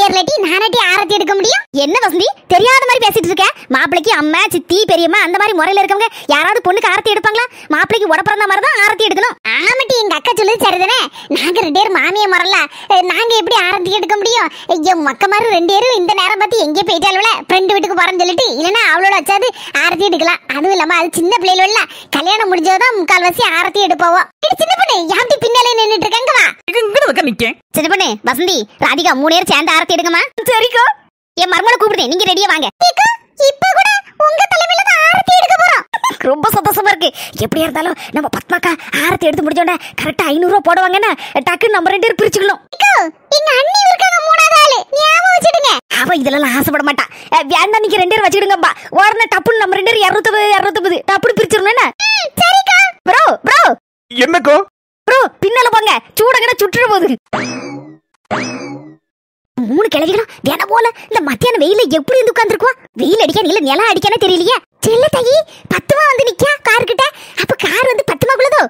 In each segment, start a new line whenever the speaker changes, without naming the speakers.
ஏறலட்டி நானட்டி ஆரத்தி எடுக்க முடியும்? என்ன வசந்தி தெரியாத மாதிரி பேசிட்டு இருக்க? மாப்பிளைக்கு அம்மா சித்தி பெரியம்மா அந்த மாதிரி முறையில இருக்கவங்க யாராவது பொண்ணுக்கு ஆரத்தி எடுப்பாங்களா? மாப்பிளைக்கு உடப்பிறந்த மாதிரி தான் ஆரத்தி எடுக்கணும். ஆமாட்டி, எங்க அக்கா சொல்லுது சரிதானே. நாங்க 2 பேரும் மாமியை முறல, நாங்க எப்படி ஆரத்தி எடுக்க முடியும்? ஐயோ மக்க மாதிரி 2 பேரும் இந்த நேரம் பார்த்து எங்கே போயிட்டாலுல ஃப்ரெண்டு வீட்டுக்கு போறேன்னு சொல்லிட்டு, இல்லைன்னா அவளோட வச்சாது ஆரத்தி எடுக்கலாம். அதுவும் இல்லாம அது சின்ன பிள்ளைகள கல்யாணம் முடிஞ்சதான் 3/4 ஆரத்தி எடுப்போம். சின்ன பொண்ணு யாப்டி பின்னாலே நின்னுட்டு இருக்காங்க. வா சின்ன பொண்ணு வசந்தி ராதிகா 3 பேர் சேர்ந்து ஆரத்தி எடுங்கம்மா. சரிக்கா. என் மருமகளை கூப்பிடுறேன், நீங்க ரெடியா வாங்க. இப்ப கூட உங்க தலைமையில தான் ஆரத்தி எடுக்க போறோம். ரொம்ப சந்தோஷமா இருக்கு. எப்படியா இருந்தாலும் நம்ம பத்மாக்கா ஆரத்தி எடுத்து முடிச்சோட கரெக்டா 500 ரூபாய் போடுவாங்கன்னா டக்குன்னு நம்ம 2 பேரும் பிரிச்சுக்கணும். எங்க அண்ணி இருக்காங்க 3வது ஆளு, ஞாபகம் வச்சிடுங்க. அவ இதெல்லாம் ஆசைப்பட மாட்டா. வேண்டாம் நீங்க 2 பேரும் வச்சிடுங்கப்பா. உடனே டப்புன்னு நம்ம 2 பேரும் 250 டப்புன்னு பிரிச்சிடணும். சரிக்கா. ப்ரோ
என்னக்கோ
ப்ரோ பின்னால போங்க, சூடகட சுற்றுற போகுது. 3 கிழவிகளும் வேணா போல இந்த மத்தியான வெயில எப்படி இருந்து உட்கார்ந்துருக்கோம்? வெயில் அடிக்க இல்ல நிலம் அடிக்கானே தெரியலையே. செல்ல தாயி பத்துமா வந்து நிக்கா கார் கிட்ட. அப்ப கார் வந்து பத்துமாக்குள்ளதோ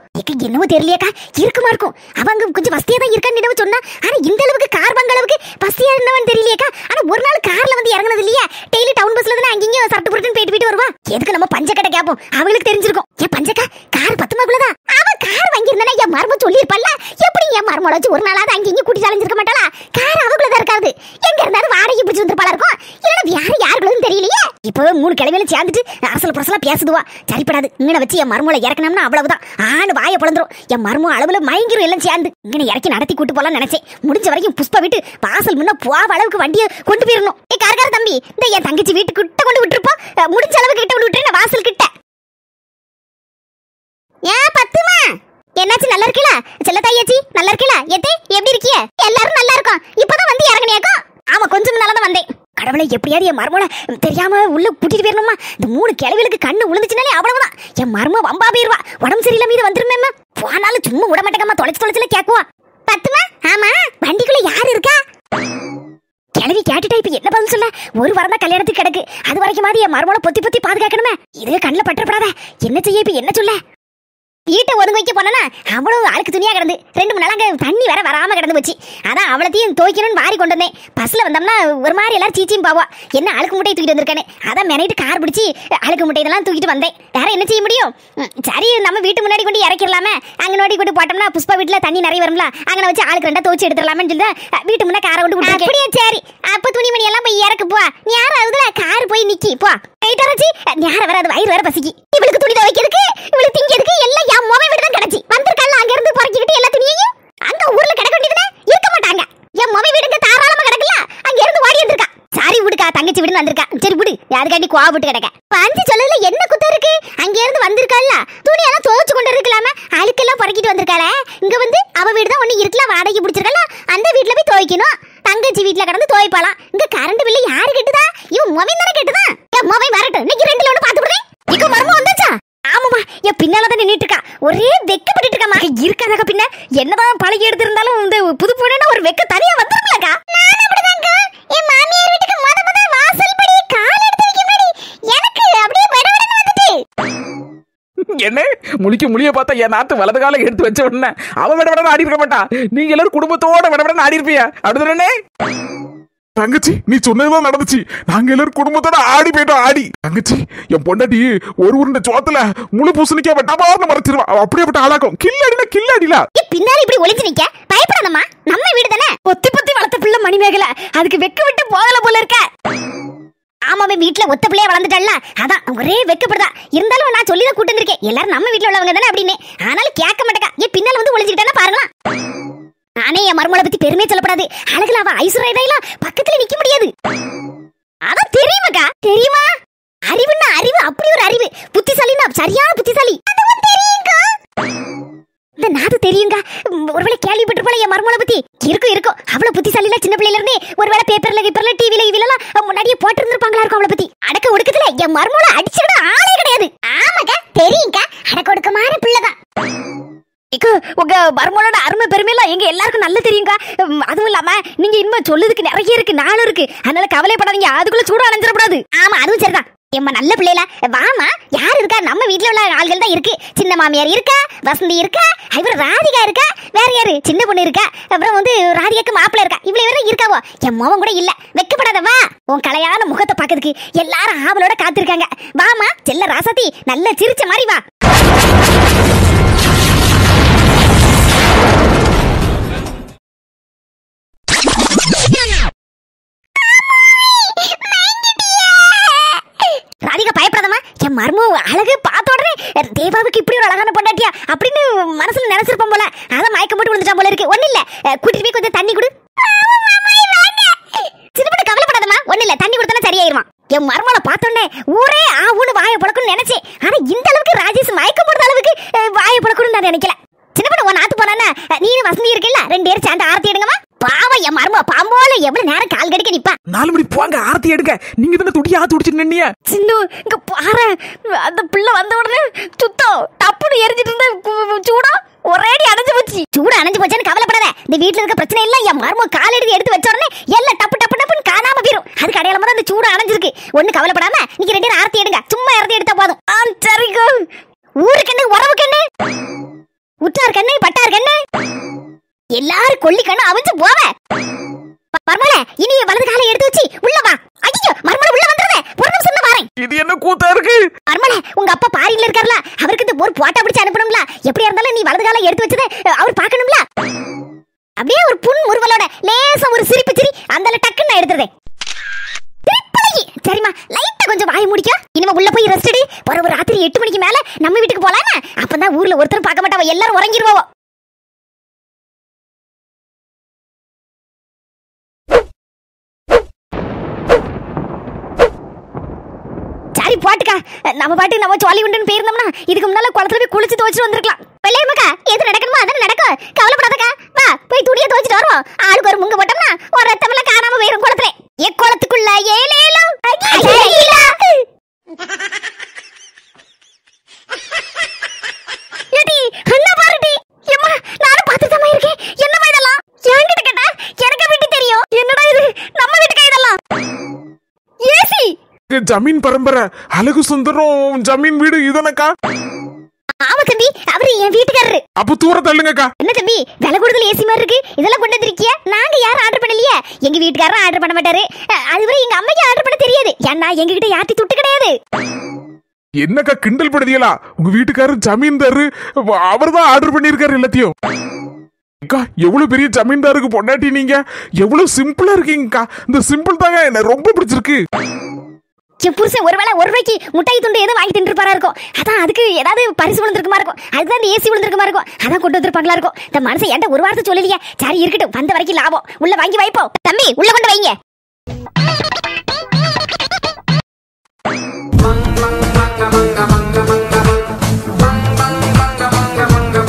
என்னவோ தெரியலையாக்கா. இருக்குமா இருக்கும். அவங்க கொஞ்சம் வசதியா தான் இருக்கான்னு நினைவு சொன்னா. ஆனா இந்த அளவுக்கு கார் பங்க அளவுக்கு வசதியா இருந்தவன் தெரியலையாக்கா. ஆனா ஒரு நாள் கார்ல வந்து இறங்குனது இல்லையா? டெய்லி டவுன் பஸ்ல தானே அங்கேயும் சட்டு புரட்டுன்னு போயிட்டு வருவா. எதுக்கு நம்ம பஞ்சக்கட்டை கேப்போம், அவங்களுக்கு தெரிஞ்சிருக்கும். ஏன் பஞ்சக்கா கார் பத்துமாக்குள்ளதா? அவ கார் வாங்கியிருந்தானே என் மரும சொல்லியிருப்பல்ல. எப்படி என் மருமோட வச்சு ஒரு நாளாவது அங்கேயும் கூட்டி அலைஞ்சிருக்க மாட்டாளா? கார் அவக்குள்ளதான் இருக்காது. எங்க இருந்தாலும் வாடகை பிடிச்சி வந்துருப்பாளா இருக்கும். இல்லைன்னா வேற யாருக்குள்ளதுன்னு தெரியலையே. இப்பவே 3 கிழமையில சேர்ந்துட்டு அரசல் புரசலா பேசுதுவா. சரிப்படாது. இங்கன வச்சு என் மருமலை இறக்கணும்னா அவ்வளவுதான். ஆணு வாயை பிளந்துரும். என் மரும அளவுல மயங்கிரும் எல்லாம் சேர்ந்து. இங்கன இறக்கி நடத்தி கூட்டு போலாம் நினைச்சேன். முடிஞ்ச வரைக்கும் புஷ்பா விட்டு வாசல் முன்ன போவ அளவுக்கு வண்டியை கொண்டு போயிடணும். காரக்கார தம்பி, இந்த என் தங்கச்சி வீட்டு கிட்ட கொண்டு விட்டுருப்போம். முடிஞ்ச அளவுக்கு கிட்ட கொண்டு விட்டுரு, வாசல் கிட்ட. ஏன் பத்துமா என்னாச்சு? நல்லா இருக்கீல செல்ல தாயாச்சி? நல்லா இருக்கீல எத்தே? எப்படி இருக்கிய? எல்லாரும் நல்லா இருக்கோம். இப்பதான் வந்து இறங்குனியாக்கோ? ஆமா கொஞ்சம் நாளதான் வந்தேன். கடவுளை எப்படியாவது என் மருமலை தெரியாம உள்ள கூட்டிட்டு போயிடணுமா? இந்த 3 கிழவிகளுக்கு கண்ணு விழுந்துச்சுனாலே அவ்வளவுதான். என் மரும வம்பா போயிருவா. உடம்பு சரியில்லை மீது வந்துருமேம்மா. போனாலும் சும்மா விட மாட்டேங்கம்மா. தொலைச்சுல கேக்குவா. பத்துமா ஆமா வண்டிக்குள்ள யாரு இருக்கா? கிழவி கேட்டுட்டா இப்ப என்ன பதில் சொல்ல? ஒரு வாரம் தான் கல்யாணத்துக்கு கிடக்கு. அது வரைக்கும் மாதிரி என் மருமலை பொத்தி பாதுகாக்கணுமே. இது கண்ணில் பற்றப்படாத. என்ன செய்ய இப்ப? என்ன சொல்ல? வீட்டை ஒதுங்க வைக்க போனா அவ்வளவு அழுக்கு துணியா கிடந்து 2 3 நாளாங்க தண்ணி வேற வராம கிடந்து போச்சு. அதான் அவளத்தையும் துவைக்கணும்னு வாரி கொண்டு வந்தேன். பஸ்ல வந்தோம்னா ஒரு மாதிரி எல்லாரும் சீச்சியும் பாவா. என்ன அழுக்கு முட்டையை தூக்கிட்டு வந்திருக்கானே. அதான் மெனைட்டு கார் பிடிச்சி அழுக்கு முட்டை இதெல்லாம் தூக்கிட்டு வந்தேன். வேற என்ன செய்ய முடியும்? சரி நம்ம வீட்டு முன்னாடி கொண்டு இறக்கிடலாமே. அங்க நோடி கொண்டு போட்டோம்னா புஷ்பா வீட்டுல தண்ணி நிறைய வரும்ல. அங்கே வச்சு ஆளுக்கு 2 துவைச்சு எடுத்துடலாமே சொல்லி வீட்டு முன்னா காரை கொண்டு விட்டு. அப்படியே சரி. அப்ப துணிமணி எல்லாம் போய் இறக்கு போ. யாராவது கார் போய் நிக்கி போ. கைட்டாரச்சி நேரம் வராது. வயிறு வேற பசிக்கு. இவளுக்கு துணி துவைக்கிறதுக்கு இவளுக்கு திங்கிறதுக்கு எல்லாம் என் மொபைல் வீடு தான் கிடைச்சி வந்திருக்கல. அங்க இருந்து பறக்கிட்டு எல்லா துணியையும் அங்க ஊர்ல கிடக்க வேண்டியதுனே இருக்க மாட்டாங்க. என் மொபைல் வீடுங்க தாராளமா கிடக்கல. அங்க இருந்து ஓடி வந்திருக்கா. சாரி விடுக்கா, தங்கச்சி வீடுன்னு வந்திருக்கா. சரி விடு, யாருக்காண்டி கோவப்பட்டு கிடக்க. பஞ்சு சொல்லல என்ன குத்த இருக்கு? அங்க இருந்து வந்திருக்கல. துணியெல்லாம் துவைச்சு கொண்டு இருக்கலாம. அழுக்கெல்லாம் பறக்கிட்டு வந்திருக்காளே. இங்க வந்து அவ வீடு தான் ஒண்ணு இருக்கல, வாடகை பிடிச்சிருக்கல. அந்த வீட்டுல போய் துவைக்கணும். தங்கச்சி வீட்டுல கடந்து துவைப்பாலாம். இங்க கரண்ட் பில்லு யாரு கெட்டுதா? இவன் மொபைல் தானே கெட்டுதா. என் மொபைல் வரட்டும். இன்னைக்கு 2ல 1 பாத்து விடுறேன். இங்க மர்மம் வந்தாச்சா? ஆமாமா, என் பின்னாலதான் நின்னுட்டு இருக்கா. ஒரே வெக்கப்பட்டு இருக்கமா. இருக்காதக்கா பின்ன என்னதான் பழகி எடுத்திருந்தாலும் இந்த புது பொண்ணுன்னா ஒரு வெக்க தனியா வந்துரும்லக்கா. நான் அப்படிதாங்க. என் மாமியார் வீட்டுக்கு முத வாசல் படி கால் எடுத்து வைக்க முன்னாடி எனக்கு அப்படியே படபடன்னு வந்துட்டு.
என்ன முழிய பார்த்தா என் நாத்து வலது கால எடுத்து வச்ச உடனே அவன் விடவிட ஆடி இருக்க மாட்டா. நீங்க எல்லாரும் குடும்பத்தோட விடவிட ஆடி இருப்பியா? அப்படிதானே
தங்கச்சி? நீ சொன்னதுதான் நடந்துச்சு. நாங்க எல்லாரும் குடும்பத்தோட ஆடி போயிட்டோம். ஆடி தங்கச்சி என் பொண்டாட்டி ஒரு உருண்டை சோத்துல முழு பூசணிக்கா டபார்னு மறைச்சிருவா. அப்படியேப்பட்ட ஆளாக்கும். கில்லாடினா
பின்னால இப்படி ஒளிஞ்சு நிக்க பயப்படாதம்மா. நம்ம வீடு தானே. பொத்தி வளர்த்த பிள்ளை மணிமேகலை. அதுக்கு வெக்க விட்டு போகல போல இருக்க. ஆமாவே வீட்டுல ஒத்த பிள்ளைய வளர்ந்துட்டல்ல. அதான் ஒரே வெக்கப்படுதா. இருந்தாலும் நான் சொல்லிதான் கூட்டு வந்திருக்கேன். எல்லாரும் நம்ம வீட்டுல உள்ளவங்க தானே அப்படின்னு. ஆனாலும் கேட்க மாட்டேக்கா. ஏன் பின்னால வந்து ஒளிஞ்சுக்கிட்டானா பாருங்களா. நானே என் மருமலை பத்தி பெருமையை சொல்லப்படாது. அழகுல அவ ஐஸ்வர்யெல்லாம் பக்கத்துல நிக்க முடியாது. அதான் தெரியுமாக்கா? தெரியுமா? அறிவுன்னா அறிவு, அப்படி ஒரு அறிவு. புத்திசாலின்னா சரியான புத்திசாலி. தெரியுங்க. இந்த நாது தெரியுங்க. ஒருவேளை கேள்விப்பட்டிருப்பாளே என் மருமலை பத்தி. இருக்கும். அவ்வளவு புத்திசாலில சின்ன பிள்ளையில இருந்தே ஒருவேளை பேப்பர்ல டிவில இவெல்லாம் முன்னாடியே போட்டு இருந்திருப்பாங்களா இருக்கும் அவளை பத்தி. அடக்க ஒடுக்கத்துல என் மருமலை அடிச்சுக்கிட ஆளே கிடையாது. ஆமாக்கா தெரியுங்க. அடக்க ஒடுக்கமான பிள்ளைதான். உங்க மருமகளோட அருமை பெருமையெல்லாம் எங்க எல்லாருக்கும் நல்லா தெரியுங்க. அதுவும் இல்லாம நீங்க இனிமே சொல்லுறதுக்கு நிறைய இருக்கு, நாளும் இருக்கு. அதனால கவலைப்படாதீங்க. அதுக்குள்ள சூடு அணைஞ்சிடக்கூடாது. ஆமா அதுவும் சரிதான். எம்மா நல்ல பிள்ளைல வாமா. யார் இருக்கா? நம்ம வீட்ல உள்ள ஆள்கள் தான் இருக்கு. சின்ன மாமியார் இருக்கா, வசந்தி இருக்கா, இவர் ராதிகா இருக்கா, வேற யாரு சின்ன பொண்ணு இருக்கா, அப்புறம் வந்து ராதிகாக்கு மாப்பிள்ள இருக்கா. இவ்வளவு பேரும் இருக்காவோ. என் மோவன் கூட இல்ல. வெக்கப்படாத வா. உன் கலையான முகத்தை பாக்கிறதுக்கு எல்லாரும் ஆவலோட காத்திருக்காங்க. வாமா செல்ல ராசாத்தி, நல்ல சிரிச்ச மாதிரி வா. ராதிகா பயப்படாதமா. என் மர்மோ அழகு பார்த்த உடனே தேவாவுக்கு இப்படி ஒரு அழகான பொண்டாட்டியா அப்படின்னு மனசுல நினைச்சிருப்போம் போல. அதான் மயக்கம் போட்டு விழுந்துட்டா போல இருக்கு. ஒண்ணு இல்ல, கூட்டிட்டு போய் கொஞ்சம் தண்ணி குடு. சின்ன பொண்ணு கவலைப்படாதமா, ஒண்ணு இல்ல, தண்ணி கொடுத்தா சரியாயிருமா. என் மர்மோல பார்த்த உடனே ஊரே ஆவுன்னு வாயை புழக்கணும்னு நினைச்சேன். ஆனா இந்த அளவுக்கு ராஜேஷ் மயக்கம் போடுற அளவுக்கு வாயை புழக்கணும்னு நான் நினைக்கல. சின்ன பொண்ணு உன் நாத்து போனா நீனு வசந்தி இருக்குல்ல, 2 பேரும் சேர்ந்து ஆரத்தி எடுங்கம்மா. பாவம் என் மர்மோ பாம்போல எவ்வளவு நேரம் கால் கடிக்க நிப்பா.
4 மணி போங்க, ஆரத்தி எடுங்க. நீங்க தானே துடி ஆத்து குடிச்சிட்டு நின்னீங்க.
சின்னு இங்க பாரு, அந்த பிள்ளை வந்த உடனே சுத்தம் டப்புன்னு எரிஞ்சிட்டு இருந்த சூடா ஒரேடி அணைஞ்சு போச்சு. சூடு அணைஞ்சு போச்சுன்னு கவலைப்படாத. இந்த வீட்டுல இருக்க பிரச்சனை இல்ல. என் மர்மோ கால் எடுத்து வச்ச உடனே எல்லாம் டப்பு டப்பு டப்புன்னு காணாம போயிரும். அதுக்கு அடையாளமா தான் இந்த சூடு அணைஞ்சிருக்கு. ஒண்ணு கவலைப்படாம நீங்க 2 பேரும் ஆரத்தி எடுங்க. சும்மா ஆரத்தி எடுத்தா போதும். சரிங்க. ஊருக்கு என்ன உறவு கண்ணு, உற்றார் கண்ணு, பட்டார் கண்ணு, எல்லாரும் கொல்லி கண்ணு அவிஞ்சு போவ. மர்மல இனி வலது காலை எடுத்து வச்சு உள்ள வா. ஐயோ மர்மல உள்ள வந்துருவே. ஒரு நிமிஷம் தான் வரேன்.
இது என்ன கூத்தா இருக்கு?
மர்மல உங்க அப்பா பாரியில இருக்கார்ல, அவருக்கு இந்த ஒரு போட்டா பிடிச்சு அனுப்பணும்ல. எப்படியா இருந்தாலும் நீ வலது காலை எடுத்து வச்சத அவர் பார்க்கணும்ல. அப்படியே ஒரு புன் முறுவலோட லேசா ஒரு சிரிப்பு சிரி அந்த டக்குன்னு நான் எடுத்துறேன். சரிமா, லைட்டா கொஞ்சம் வாய் முடிக்க. இனிமே உள்ள போய் ரெஸ்ட் எடு. ஒரு ராத்திரி 8 மணிக்கு மேல நம்ம வீட்டுக்கு போலான்னு. அப்பதான் ஊர்ல ஒருத்தர் பார்க்க மாட்டாவோ, எல்லாரும் உறங்கிடுவாவோ. சரி போட்டுக்கா, நம்ம பாட்டு நம்ம ஜாலி உண்டுன்னு போயிருந்தோம்னா இதுக்கு முன்னால குளத்துல போய் குளிச்சு துவைச்சிட்டு வந்திருக்கலாம். வெள்ளையம்மாக்கா எது நடக்கணுமோ அதான் நடக்கும். கவலைப்படாதக்கா. வா போய் துணியை துவைச்சிட்டு வருவோம். ஆளுக்கு ஒரு முங்க போட்டோம்னா ஒரு ரத்தமெல்லாம் காணாம போயிரும் குளத்துல. குளத்துக்குள்ள ஏலேலோ ஏடி அண்ணா பாருடி. எம்மா நானும் பார்த்துட்டமா இருக்கேன். என்னமா இதெல்லாம்? என்கிட்ட கேட்டா எனக்கு வீட்டு தெரியும். என்னடா இது? நம்ம வீட்டுக்கு இதெல்லாம் ஏசி
ஜமீன் பரம்பரை அழகு சுந்தரம் ஜமீன் வீடு இதனக்கா?
ஆமா தம்பி, அவரு என் வீட்டுக்காரரு.
அப்ப தூர தள்ளுங்கக்கா.
என்ன தம்பி விலை கூடுதல் ஏசி மாதிரி இருக்கு, இதெல்லாம் கொண்டு வந்திருக்கிய? நாங்க யாரும் ஆர்டர் பண்ணலையே. எங்க வீட்டுக்காரரும் ஆர்டர் பண்ண மாட்டாரு. அதுவரை எங்க அம்மைக்கு ஆர்டர் பண்ண தெரியாது. ஏன்னா எங்க கிட்ட யார்ட்டி துட்டு கிடையாது.
என்னக்கா கிண்டல் படுதியலா? உங்க வீட்டுக்காரரு ஜமீன்தாரு, அவர்தான் ஆர்டர் பண்ணிருக்காரு எல்லாத்தையும். அக்கா எவ்வளவு பெரிய ஜமீன்தாருக்கு பொண்டாட்டி நீங்க. எவ்வளவு சிம்பிளா இருக்கீங்கக்கா. இந்த சிம்பிள் தாங்க என்ன ரொம்ப பிடிச்சிருக்கு.
என் புருஷன் ஒருவேளை 1 ரூபாய்க்கு முட்டாய் துண்டு ஏதோ வாங்கி தின்றுப்பாரா இருக்கும். அதான் அதுக்கு ஏதாவது பரிசு விழுந்திருக்குமா இருக்கும். அதுதான் இந்த ஏசி விழுந்திருக்குமா இருக்கும். அதான் கொண்டு வந்திருப்பாங்களா இருக்கும். இந்த மனுஷன் என்கிட்ட ஒரு வார்த்தை சொல்லலையே. சரி இருக்கட்டும், வந்த வரைக்கும் லாபம். உள்ள வாங்கி வைப்போம். தம்பி உள்ள கொண்டு வைங்க.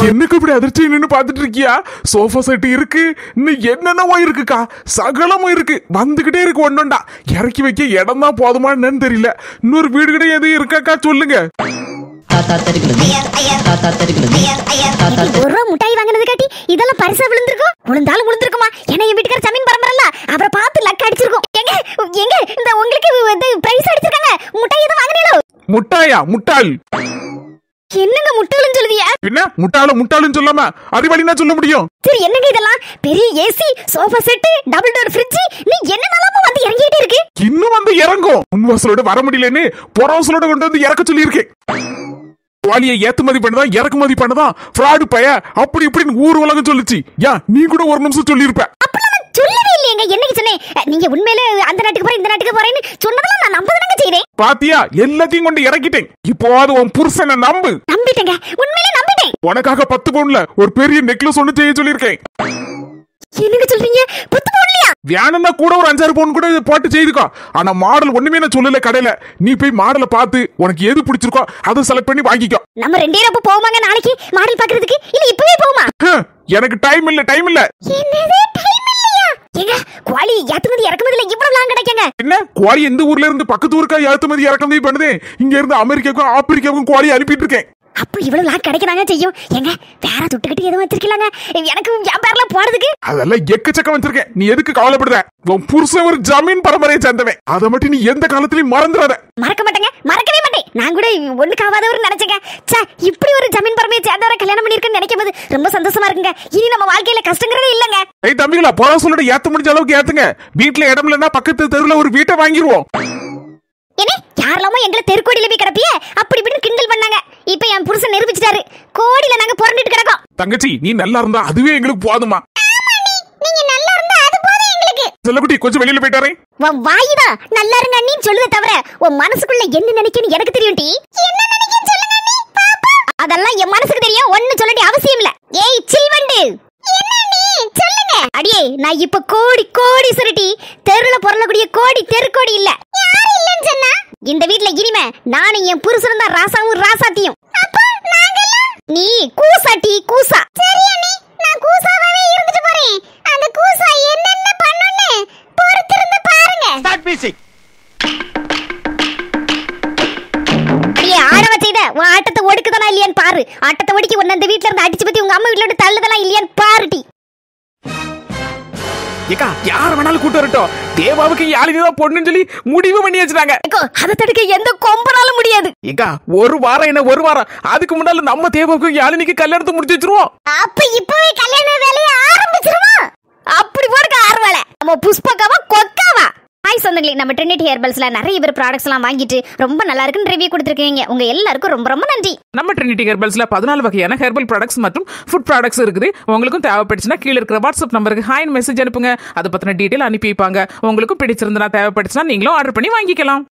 என்னக்கு இப்படி அதிர்ச்சி நின்னு பாத்துட்டு இருக்கியா? சோஃபா செட் இருக்கு, இன்னும் என்னென்னவோ இருக்குக்கா. சகலமும் இருக்கு, வந்துகிட்டே இருக்கு. ஒன்னொண்டா இறக்கி வைக்க இடம் தான் போதுமான்னு தெரியல. இன்னொரு வீடு கிட்ட எதுவும் இருக்காக்கா சொல்லுங்க.
ஒரு முட்டாய் வாங்கினது காட்டி இதெல்லாம் பரிசா விழுந்திருக்கும். விழுந்தாலும் விழுந்திருக்குமா? ஏன்னா என் வீட்டுக்கார ஜமீன் பரம்பரல்ல, அவரை பார்த்து லக் அடிச்சிருக்கும். எங்க எங்க இந்த உங்களுக்கு பிரைஸ் அடிச்சிருக்காங்க. முட்டாய் எதுவும் வாங்கினீங்களோ?
முட்டாயா? முட்டாள்
என்னங்க முட்டாளுன்னு சொல்லுதியா?
என்ன முட்டாளுன்னு சொல்லாம அறிவாளினா சொல்ல முடியும்?
சரி என்னங்க இதெல்லாம்? பெரிய AC, sofa set, double door fridge, நீ என்னென்னலாம் வந்து இறங்கிட்டே இருக்கு.
இன்னும் வந்து இறங்கும். முன்வாசலோட வர முடியலன்னு புறவாசலோட கொண்டு வந்து இறக்க சொல்லி இருக்கேன். வாலியை ஏத்துமதி பண்ணதான் இறக்குமதி பண்ணதான் ஃப்ராடு பைய அப்படி இப்படின்னு ஊர் உலகம் சொல்லுச்சு. ஏன் நீ கூட ஒரு நிமிஷம் சொல்லி இருப்ப.
சொல்லவே இல்லையேங்க. என்னைக்கு சொன்னேன்? நீங்க உண்மையில அந்த நாட்டுக்கு போறேன் இந்த நாட்டுக்கு போறேன்னு சொன்னதெல்லாம் நான் நம்பதானங்க செய்றேன்.
பாத்தியா, எல்லாத்தையும் கொண்டு இறக்கிட்டேன். இப்போ அது உன் புருஷனை நம்பு.
நம்பிட்டேங்க, உண்மையிலே நம்பிட்டேன்.
உனக்காக 10 பவுன்ல ஒரு பெரிய நெக்லஸ் ஒண்ணு செய்ய சொல்லியிருக்கேன்.
என்னங்க சொல்றீங்க? 10 பவுன்லயா?
வேணும்னா கூட ஒரு 5-6 பவுன் கூட போட்டு செய்துக்கோ. ஆனா மாடல் ஒண்ணுமே நான் சொல்லல கடையில. நீ போய் மாடலை பார்த்து உனக்கு எது பிடிச்சிருக்கோ அதை செலக்ட் பண்ணி வாங்கிக்கோ.
நம்ம 2 பேரும் அப்ப போவாங்க நாளைக்கு மாடல் பாக்குறதுக்கு? இல்ல இப்பவே போமா?
எனக்கு டைம் இல்ல.
என்னது டைம் இல்லையா? ஏங்க குவாலி ஏத்துமதி இறக்குமதில இவ்வளவு லாங் கிடைக்கங்க.
என்ன குவாலி எந்த ஊர்ல இருந்து பக்கத்து ஊருக்கா ஏத்துமதி இறக்குமதி பண்ணுது. இங்க இருந்து அமெரிக்காவுக்கும் ஆப்பிரிக்காவுக்கும் குவாலி அனுப்பிட்டு இருக்கேன்.
அப்ப இவ்வளவு லாங் கிடைக்கதாங்க செய்யும். ஏங்க வேற துட்டுக்கிட்டு எதுவும் வச்சிருக்கீங்க? எனக்கு என் பேர்ல போறதுக்கு
அதெல்லாம் எக்கச்சக்கம் வச்சிருக்கேன். நீ எதுக்கு கவலைப்படுற? உன் புருஷன் ஒரு ஜமீன் பரம்பரையை சேர்ந்தவன். அதை மட்டும் நீ எந்த காலத்திலயும் மறந்துடாத.
மறக்க மாட்டேங்க, மறக்கவே மாட்டேன். நான் கூட ஒண்ணுக்காவாதவர் நினைச்சேங்க. சே, இப்படி ஒரு ஜமீன் பரம்பரையை சேர்ந்தவரை கல்யாணம் பண்ணிருக்கேன்னு நினைக்கும் போது ரொம்ப சந்தோஷமா இருக்குங்க. இனி நம்ம வாழ்க்கையில கஷ்டங்கிறதே இல்லங்க.
ஏய் தம்பிகளா, போற சொல்லிட்டு ஏத்த முடிஞ்ச அளவுக்கு ஏத்துங்க. வீட்டுல இடம் இல்லைன்னா பக்கத்து தெருவுல ஒரு வீட்டை வாங்கிடுவோம்.
என்ன யாரெல்லாமோ எங்களை தெருக்கோடியில போய் கிடப்பியே அப்படி இப்படின்னு கிண்டல் பண்ணாங்க. இப்ப என் புருஷன் நிரூபிச்சிட்டாரு. கோடியில நாங்க புரண்டுட்டு கிடக்கோம்.
தங்கச்சி, நீ நல்லா இருந்தா அதுவே எங்களுக்கு போதுமா?
நீங்க நல்லா இருந்தா அது போதும் எங்களுக்கு.
செல்லக்குட்டி, கொஞ்சம் வெளியில போயிட்டாரே.
உன் வாயிதா நல்லா இருங்க நீ சொல்லுதே தவிர உன் மனசுக்குள்ள என்ன நினைக்குன்னு எனக்கு தெரியும் டி. என்ன நினைக்குன்னு சொல்லுங்க நீ பாப்பா. அதெல்லாம் என் மனசுக்கு தெரியும். ஒண்ணு சொல்லடி அவசியம் இல்ல. ஏய் சில்வண்டு, என்ன நீ சொல்லுங்க. அடியே, நான் இப்ப கோடி கோடி சுருட்டி தெருல பொறலக்கூடிய கோடி தெருக்கோடி இல்ல. யார் இல்லன்னு சொன்னா? இந்த வீட்ல இனிமே நானும் என் புருஷனும் தான் ராசாவும் ராசாத்தியும். அப்ப நாங்கெல்லாம் நீ கூசாட்டி கூசா. சரியா நீ? நான் கூசாவே இருந்துட்டு போறேன். அந்த கூசா என்னென்ன பண்ணுன்னு பொறுத்திருந்து பாருங்க.
Start music.
அடியே, ஆடவ செய்த உன் ஆட்டத்தை ஒடுக்குதானா இல்லையான்னு பாரு. ஆட்டத்தை ஒடுக்கி உன்னை இந்த வீட்ல இருந்து அடிச்சு பத்தி உங்க அம்மா வீட்ல இருந்து தள்ளுதெல்லாம் இல்லையான்னு பாருடி.
ஏக்கா யார வேணாலும் கூட்டு வரட்டும், தேவாவுக்கு யாழினிதான் பொண்ணுன்னு சொல்லி முடிவு பண்ணி வச்சுட்டாங்க.
அதை தடுக்க எந்த கொம்பனாலும் முடியாது.
ஏக்கா ஒரு வாரம் என்ன ஒரு வாரம், அதுக்கு முன்னால நம்ம தேவாவுக்கு யாழினிக்கு கல்யாணத்தை முடிச்சு வச்சிருவோம்.
அப்ப இப்பவே கல்யாண வேலையை ஆரம்பிச்சிருவோம். அப்படி போறக்க ஆர்வல நம்ம புஷ்பகாவா கொக்காவா. ஹாய் சொந்தங்களே, நம்ம ட்ரினிட்டி ஹெர்பல்ஸ்ல நிறைய பேர் ப்ராடக்ட்ஸ் எல்லாம் வாங்கிட்டு ரொம்ப நல்லா இருக்குன்னு ரிவ்யூ கொடுத்துருக்கீங்க. உங்க எல்லாருக்கும் ரொம்ப ரொம்ப நன்றி.
நம்ம ட்ரினிட்டி ஹெர்பல்ஸ்ல 14 வகையான ஹெர்பல் ப்ராடக்ட்ஸ் மற்றும் ஃபுட் ப்ராடக்ட்ஸ் இருக்குது. உங்களுக்கும் தேவைப்பட்டுச்சுன்னா கீழே இருக்கிற வாட்ஸ்அப் நம்பருக்கு ஹாய் மெசேஜ் அனுப்புங்க. அதை பத்தின டீடைல் அனுப்பி வைப்பாங்க. உங்களுக்கும் பிடிச்சிருந்தா தேவைப்பட்டுச்சுன்னா நீங்களும் ஆர்டர் பண்ணி வாங்கிக்கலாம்.